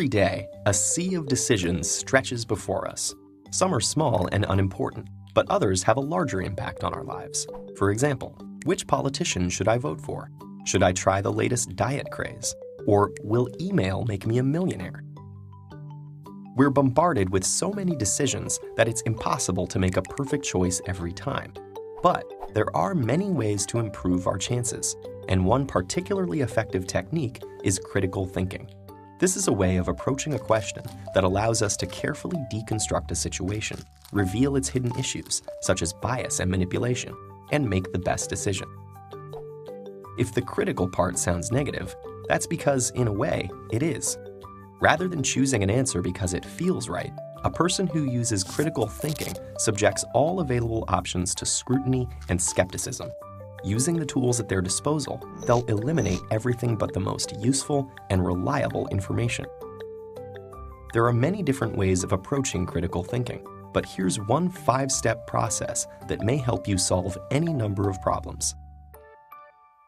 Every day, a sea of decisions stretches before us. Some are small and unimportant, but others have a larger impact on our lives. For example, which politician should I vote for? Should I try the latest diet craze? Or will email make me a millionaire? We're bombarded with so many decisions that it's impossible to make a perfect choice every time. But there are many ways to improve our chances, and one particularly effective technique is critical thinking. This is a way of approaching a question that allows us to carefully deconstruct a situation, reveal its hidden issues, such as bias and manipulation, and make the best decision. If the critical part sounds negative, that's because, in a way, it is. Rather than choosing an answer because it feels right, a person who uses critical thinking subjects all available options to scrutiny and skepticism. Using the tools at their disposal, they'll eliminate everything but the most useful and reliable information. There are many different ways of approaching critical thinking, but here's one 5-step process that may help you solve any number of problems.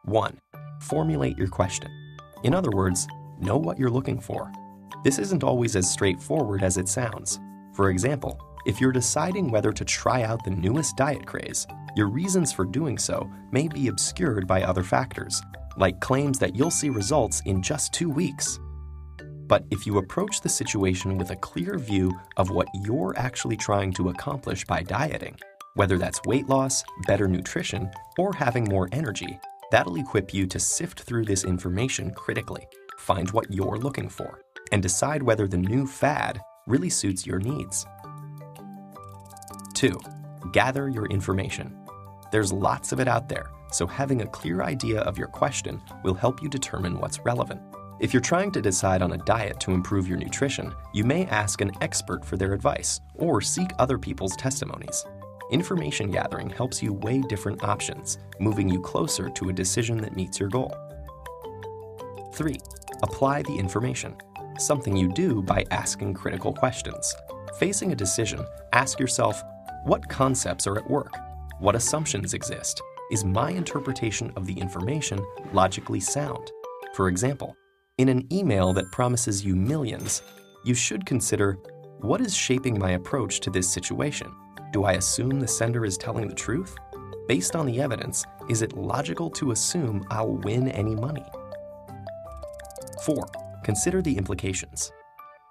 1. Formulate your question. In other words, know what you're looking for. This isn't always as straightforward as it sounds. For example, if you're deciding whether to try out the newest diet craze, your reasons for doing so may be obscured by other factors, like claims that you'll see results in just 2 weeks. But if you approach the situation with a clear view of what you're actually trying to accomplish by dieting, whether that's weight loss, better nutrition, or having more energy, that'll equip you to sift through this information critically, find what you're looking for, and decide whether the new fad really suits your needs. 2. Gather your information. There's lots of it out there, so having a clear idea of your question will help you determine what's relevant. If you're trying to decide on a diet to improve your nutrition, you may ask an expert for their advice or seek other people's testimonies. Information gathering helps you weigh different options, moving you closer to a decision that meets your goal. 3. Apply the information, something you do by asking critical questions. Facing a decision, ask yourself, what concepts are at work? What assumptions exist? Is my interpretation of the information logically sound? For example, in an email that promises you millions, you should consider, what is shaping my approach to this situation? Do I assume the sender is telling the truth? Based on the evidence, is it logical to assume I'll win any money? 4. Consider the implications.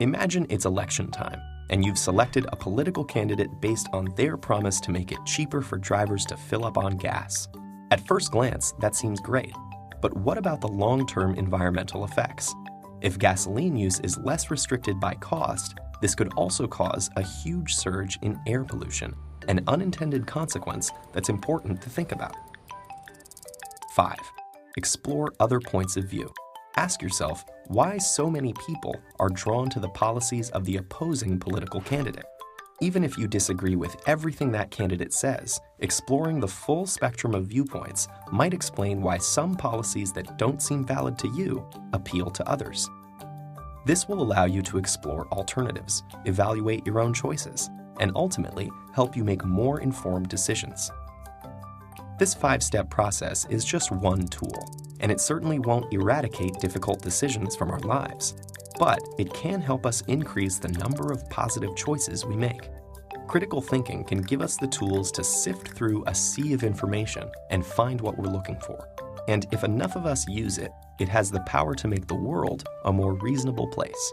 Imagine it's election time, and you've selected a political candidate based on their promise to make it cheaper for drivers to fill up on gas. At first glance, that seems great. But what about the long-term environmental effects? If gasoline use is less restricted by cost, this could also cause a huge surge in air pollution, an unintended consequence that's important to think about. 5. Explore other points of view. Ask yourself why so many people are drawn to the policies of the opposing political candidate. Even if you disagree with everything that candidate says, exploring the full spectrum of viewpoints might explain why some policies that don't seem valid to you appeal to others. This will allow you to explore alternatives, evaluate your own choices, and ultimately help you make more informed decisions. This 5-step process is just one tool, and it certainly won't eradicate difficult decisions from our lives, but it can help us increase the number of positive choices we make. Critical thinking can give us the tools to sift through a sea of information and find what we're looking for. And if enough of us use it, it has the power to make the world a more reasonable place.